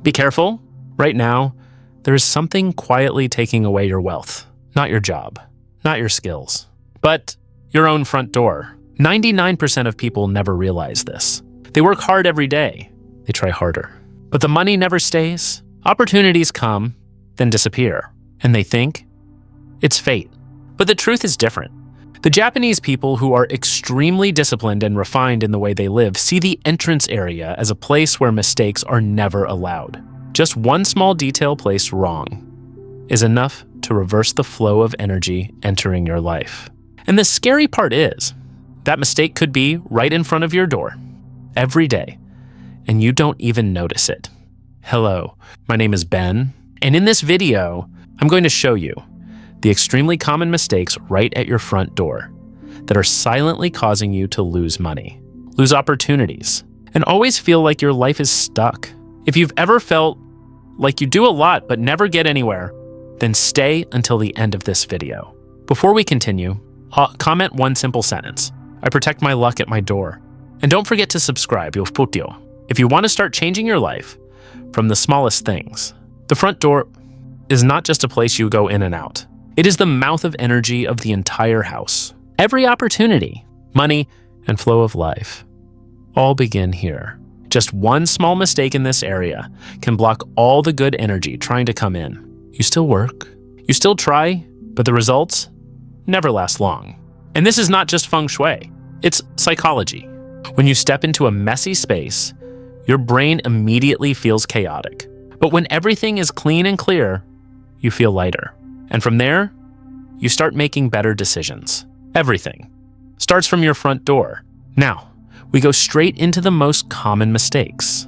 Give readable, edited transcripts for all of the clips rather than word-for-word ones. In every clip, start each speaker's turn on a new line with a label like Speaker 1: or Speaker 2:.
Speaker 1: Be careful. Right now, there is something quietly taking away your wealth. Not your job, not your skills, but your own front door. 99% of people never realize this. They work hard every day. They try harder. But the money never stays. Opportunities come, then disappear. And they think it's fate. But the truth is different. The Japanese people, who are extremely disciplined and refined in the way they live, see the entrance area as a place where mistakes are never allowed. Just one small detail placed wrong is enough to reverse the flow of energy entering your life. And the scary part is, that mistake could be right in front of your door, every day, and you don't even notice it. Hello, my name is Ben, and in this video, I'm going to show you the extremely common mistakes right at your front door that are silently causing you to lose money, lose opportunities, and always feel like your life is stuck. If you've ever felt like you do a lot but never get anywhere, then stay until the end of this video. Before we continue, comment one simple sentence. I protect my luck at my door. And don't forget to subscribe, if you want to start changing your life from the smallest things. The front door is not just a place you go in and out. It is the mouth of energy of the entire house. Every opportunity, money, and flow of life all begin here. Just one small mistake in this area can block all the good energy trying to come in. You still work, you still try, but the results never last long. And this is not just Feng Shui, it's psychology. When you step into a messy space, your brain immediately feels chaotic. But when everything is clean and clear, you feel lighter. And from there, you start making better decisions. Everything starts from your front door. Now, we go straight into the most common mistakes.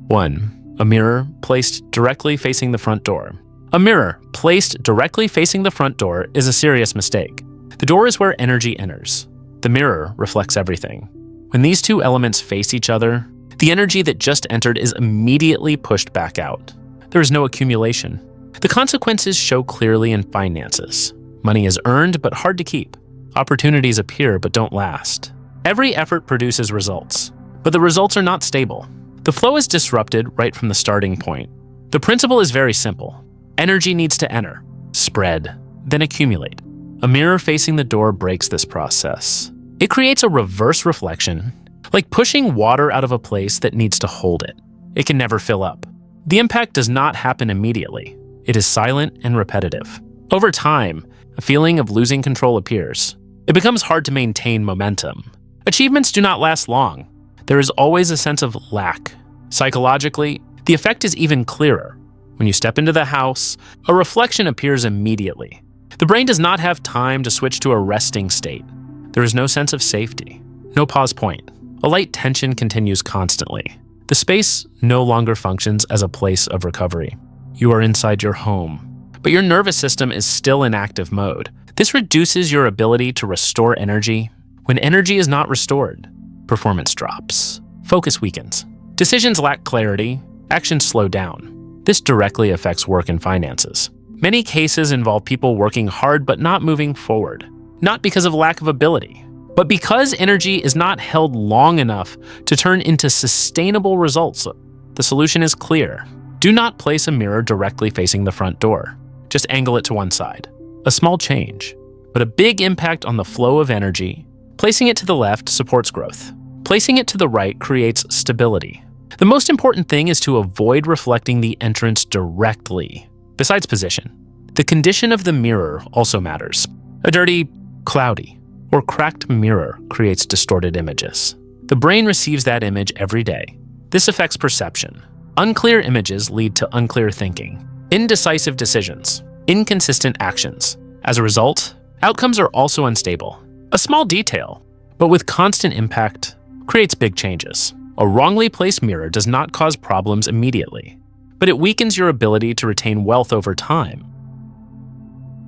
Speaker 1: 1. A mirror placed directly facing the front door. A mirror placed directly facing the front door is a serious mistake. The door is where energy enters. The mirror reflects everything. When these two elements face each other, the energy that just entered is immediately pushed back out. There is no accumulation. The consequences show clearly in finances. Money is earned but hard to keep. Opportunities appear but don't last. Every effort produces results, but the results are not stable. The flow is disrupted right from the starting point. The principle is very simple. Energy needs to enter, spread, then accumulate. A mirror facing the door breaks this process. It creates a reverse reflection, like pushing water out of a place that needs to hold it. It can never fill up. The impact does not happen immediately. It is silent and repetitive. Over time, a feeling of losing control appears. It becomes hard to maintain momentum. Achievements do not last long. There is always a sense of lack. Psychologically, the effect is even clearer. When you step into the house, a reflection appears immediately. The brain does not have time to switch to a resting state. There is no sense of safety, no pause point. A light tension continues constantly. The space no longer functions as a place of recovery. You are inside your home, but your nervous system is still in active mode. This reduces your ability to restore energy. When energy is not restored, performance drops, focus weakens, decisions lack clarity, actions slow down. This directly affects work and finances. Many cases involve people working hard but not moving forward, not because of lack of ability, but because energy is not held long enough to turn into sustainable results. The solution is clear. Do not place a mirror directly facing the front door. Just angle it to one side. A small change, but a big impact on the flow of energy. Placing it to the left supports growth. Placing it to the right creates stability. The most important thing is to avoid reflecting the entrance directly. Besides position, the condition of the mirror also matters. A dirty, cloudy, or cracked mirror creates distorted images. The brain receives that image every day. This affects perception. Unclear images lead to unclear thinking, indecisive decisions, inconsistent actions. As a result, outcomes are also unstable. A small detail, but with constant impact, creates big changes. A wrongly placed mirror does not cause problems immediately, but it weakens your ability to retain wealth over time.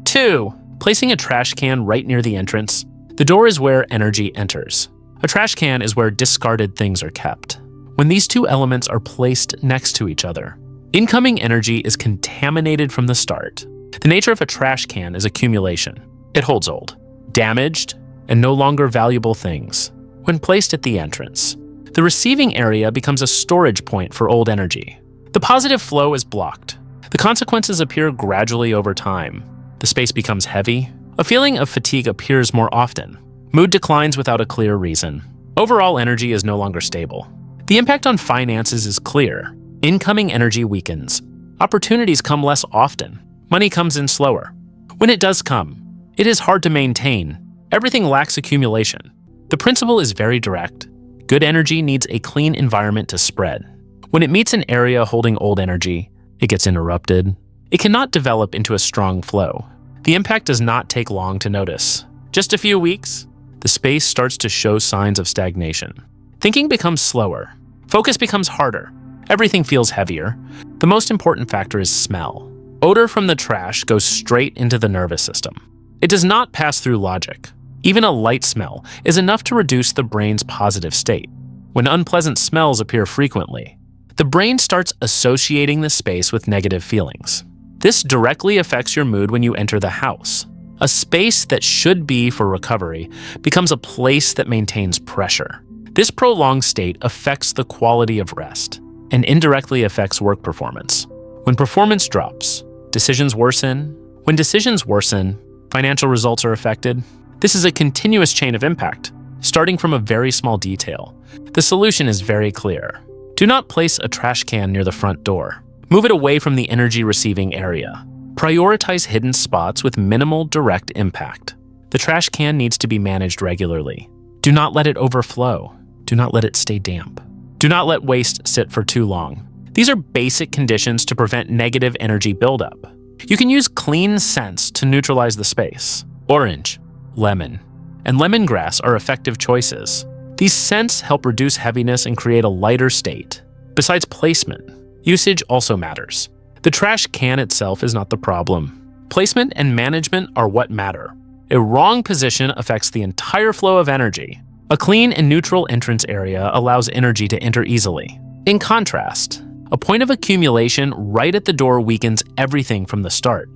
Speaker 1: 2. Placing a trash can right near the entrance. The door is where energy enters. A trash can is where discarded things are kept. When these two elements are placed next to each other, incoming energy is contaminated from the start. The nature of a trash can is accumulation. It holds old, damaged, and no longer valuable things. When placed at the entrance, the receiving area becomes a storage point for old energy. The positive flow is blocked. The consequences appear gradually over time. The space becomes heavy. A feeling of fatigue appears more often. Mood declines without a clear reason. Overall energy is no longer stable. The impact on finances is clear. Incoming energy weakens. Opportunities come less often. Money comes in slower. When it does come, it is hard to maintain. Everything lacks accumulation. The principle is very direct. Good energy needs a clean environment to spread. When it meets an area holding old energy, it gets interrupted. It cannot develop into a strong flow. The impact does not take long to notice. Just a few weeks, the space starts to show signs of stagnation. Thinking becomes slower. Focus becomes harder. Everything feels heavier. The most important factor is smell. Odor from the trash goes straight into the nervous system. It does not pass through logic. Even a light smell is enough to reduce the brain's positive state. When unpleasant smells appear frequently, the brain starts associating the space with negative feelings. This directly affects your mood when you enter the house. A space that should be for recovery becomes a place that maintains pressure. This prolonged state affects the quality of rest and indirectly affects work performance. When performance drops, decisions worsen. When decisions worsen, financial results are affected. This is a continuous chain of impact, starting from a very small detail. The solution is very clear. Do not place a trash can near the front door. Move it away from the energy receiving area. Prioritize hidden spots with minimal direct impact. The trash can needs to be managed regularly. Do not let it overflow. Do not let it stay damp. Do not let waste sit for too long. These are basic conditions to prevent negative energy buildup. You can use clean scents to neutralize the space. Orange, lemon, and lemongrass are effective choices. These scents help reduce heaviness and create a lighter state. Besides placement, usage also matters. The trash can itself is not the problem. Placement and management are what matter. A wrong position affects the entire flow of energy. A clean and neutral entrance area allows energy to enter easily. In contrast, a point of accumulation right at the door weakens everything from the start.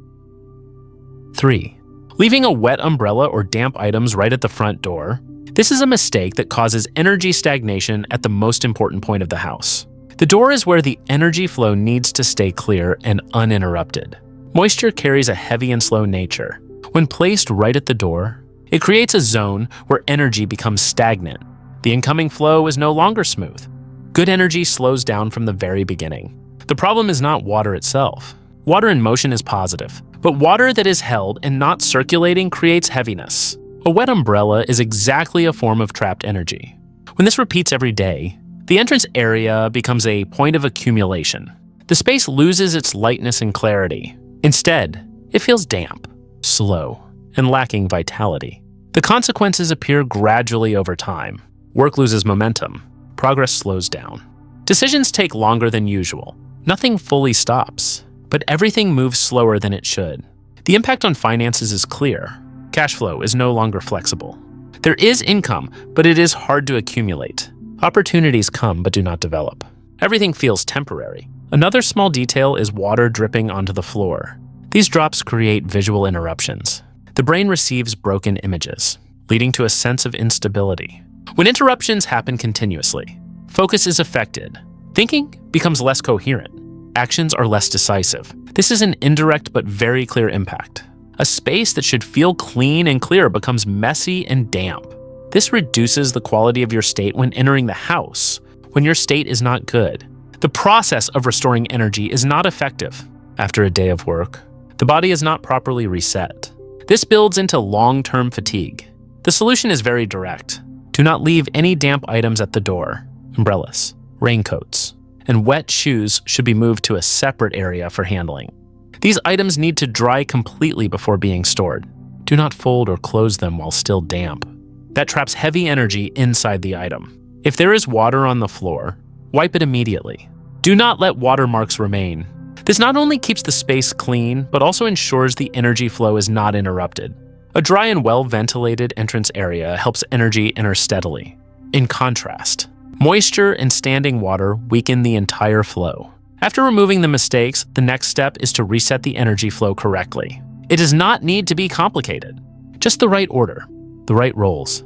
Speaker 1: 3. Leaving a wet umbrella or damp items right at the front door. This is a mistake that causes energy stagnation at the most important point of the house. The door is where the energy flow needs to stay clear and uninterrupted. Moisture carries a heavy and slow nature. When placed right at the door, it creates a zone where energy becomes stagnant. The incoming flow is no longer smooth. Good energy slows down from the very beginning. The problem is not water itself. Water in motion is positive, but water that is held and not circulating creates heaviness. A wet umbrella is exactly a form of trapped energy. When this repeats every day, the entrance area becomes a point of accumulation. The space loses its lightness and clarity. Instead, it feels damp, slow, and lacking vitality. The consequences appear gradually over time. Work loses momentum. Progress slows down. Decisions take longer than usual. Nothing fully stops, but everything moves slower than it should. The impact on finances is clear. Cash flow is no longer flexible. There is income, but it is hard to accumulate. Opportunities come but do not develop. Everything feels temporary. Another small detail is water dripping onto the floor. These drops create visual interruptions. The brain receives broken images, leading to a sense of instability. When interruptions happen continuously, focus is affected. Thinking becomes less coherent. Actions are less decisive. This is an indirect but very clear impact. A space that should feel clean and clear becomes messy and damp. This reduces the quality of your state when entering the house, when your state is not good. The process of restoring energy is not effective. After a day of work, the body is not properly reset. This builds into long-term fatigue. The solution is very direct. Do not leave any damp items at the door. Umbrellas, raincoats, and wet shoes should be moved to a separate area for handling. These items need to dry completely before being stored. Do not fold or close them while still damp. That traps heavy energy inside the item. If there is water on the floor, wipe it immediately. Do not let watermarks remain. This not only keeps the space clean, but also ensures the energy flow is not interrupted. A dry and well-ventilated entrance area helps energy enter steadily. In contrast, moisture and standing water weaken the entire flow. After removing the mistakes, the next step is to reset the energy flow correctly. It does not need to be complicated. Just the right order, the right roles.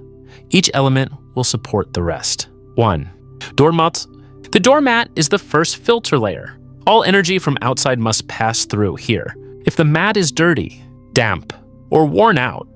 Speaker 1: Each element will support the rest. 1. Doormats. The doormat is the first filter layer. All energy from outside must pass through here. If the mat is dirty, damp, or worn out,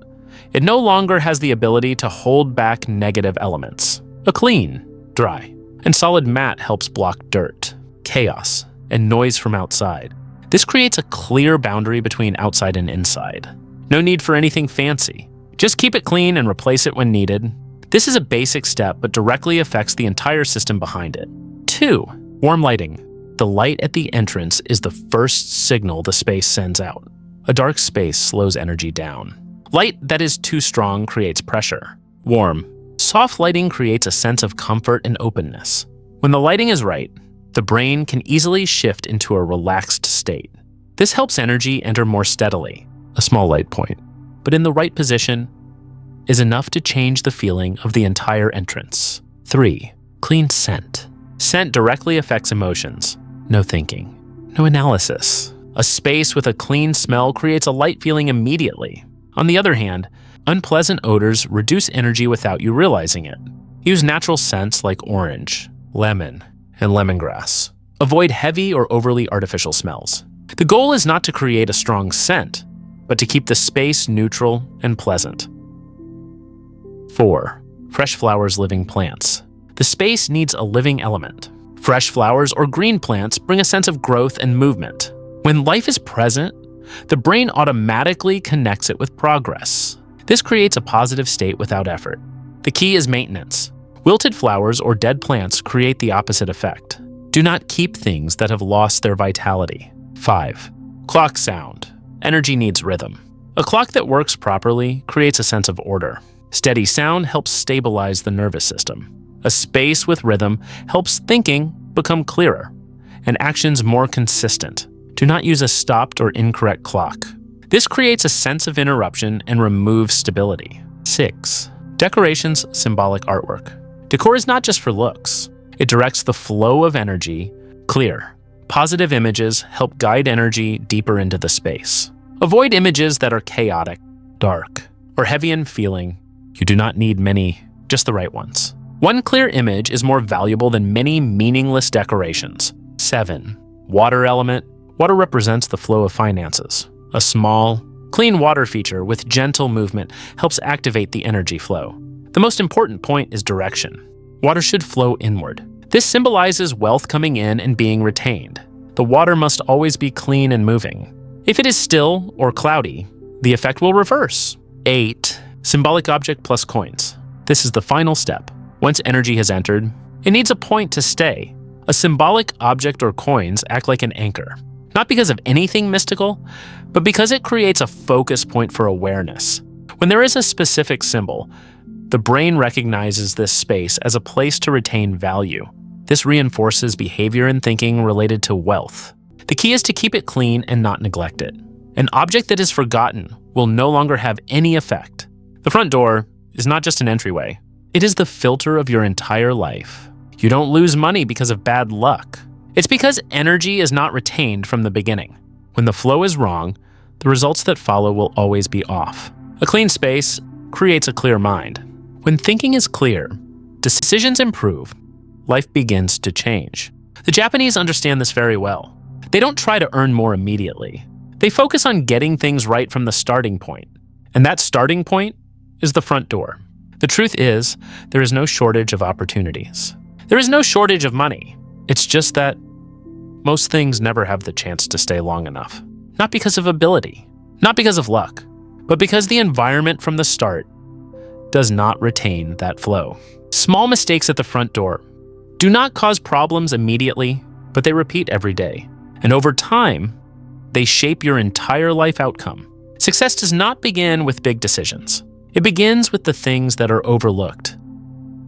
Speaker 1: it no longer has the ability to hold back negative elements. A clean, dry, and solid mat helps block dirt, chaos, and noise from outside. This creates a clear boundary between outside and inside. No need for anything fancy. Just keep it clean and replace it when needed. This is a basic step, but directly affects the entire system behind it. 2. Warm lighting. The light at the entrance is the first signal the space sends out. A dark space slows energy down. Light that is too strong creates pressure. Warm, soft lighting creates a sense of comfort and openness. When the lighting is right, the brain can easily shift into a relaxed state. This helps energy enter more steadily. A small light point, but in the right position, is enough to change the feeling of the entire entrance. 3. Clean scent. Scent directly affects emotions. No thinking, no analysis. A space with a clean smell creates a light feeling immediately. On the other hand, unpleasant odors reduce energy without you realizing it. Use natural scents like orange, lemon, and lemongrass. Avoid heavy or overly artificial smells. The goal is not to create a strong scent, but to keep the space neutral and pleasant. 4. Fresh flowers, living plants. The space needs a living element. Fresh flowers or green plants bring a sense of growth and movement. When life is present, the brain automatically connects it with progress. This creates a positive state without effort. The key is maintenance. Wilted flowers or dead plants create the opposite effect. Do not keep things that have lost their vitality. 5. Clock sound. Energy needs rhythm. A clock that works properly creates a sense of order. Steady sound helps stabilize the nervous system. A space with rhythm helps thinking become clearer and actions more consistent. Do not use a stopped or incorrect clock. This creates a sense of interruption and removes stability. 6. Decorations, symbolic artwork. Decor is not just for looks. It directs the flow of energy. Clear, positive images help guide energy deeper into the space. Avoid images that are chaotic, dark, or heavy in feeling. You do not need many, just the right ones. One clear image is more valuable than many meaningless decorations. 7. Water element. Water represents the flow of finances. A small, clean water feature with gentle movement helps activate the energy flow. The most important point is direction. Water should flow inward. This symbolizes wealth coming in and being retained. The water must always be clean and moving. If it is still or cloudy, the effect will reverse. 8. Symbolic object plus coins. This is the final step. Once energy has entered, it needs a point to stay. A symbolic object or coins act like an anchor, not because of anything mystical, but because it creates a focus point for awareness. When there is a specific symbol, the brain recognizes this space as a place to retain value. This reinforces behavior and thinking related to wealth. The key is to keep it clean and not neglect it. An object that is forgotten will no longer have any effect. The front door is not just an entryway. It is the filter of your entire life. You don't lose money because of bad luck. It's because energy is not retained from the beginning. When the flow is wrong, the results that follow will always be off. A clean space creates a clear mind. When thinking is clear, decisions improve, life begins to change. The Japanese understand this very well. They don't try to earn more immediately. They focus on getting things right from the starting point. And that starting point is the front door. The truth is, there is no shortage of opportunities. There is no shortage of money. It's just that most things never have the chance to stay long enough. Not because of ability, not because of luck, but because the environment from the start does not retain that flow. Small mistakes at the front door do not cause problems immediately, but they repeat every day. And over time, they shape your entire life outcome. Success does not begin with big decisions. It begins with the things that are overlooked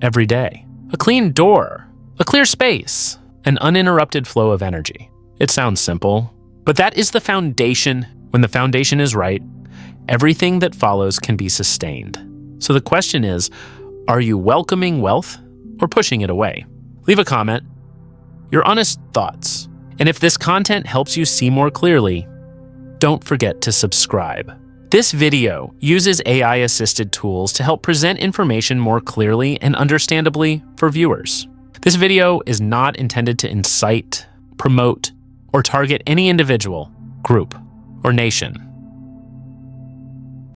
Speaker 1: every day. A clean door, a clear space, an uninterrupted flow of energy. It sounds simple, but that is the foundation. When the foundation is right, everything that follows can be sustained. So the question is, are you welcoming wealth or pushing it away? Leave a comment, your honest thoughts. And if this content helps you see more clearly, don't forget to subscribe. This video uses AI-assisted tools to help present information more clearly and understandably for viewers. This video is not intended to incite, promote, or target any individual, group, or nation.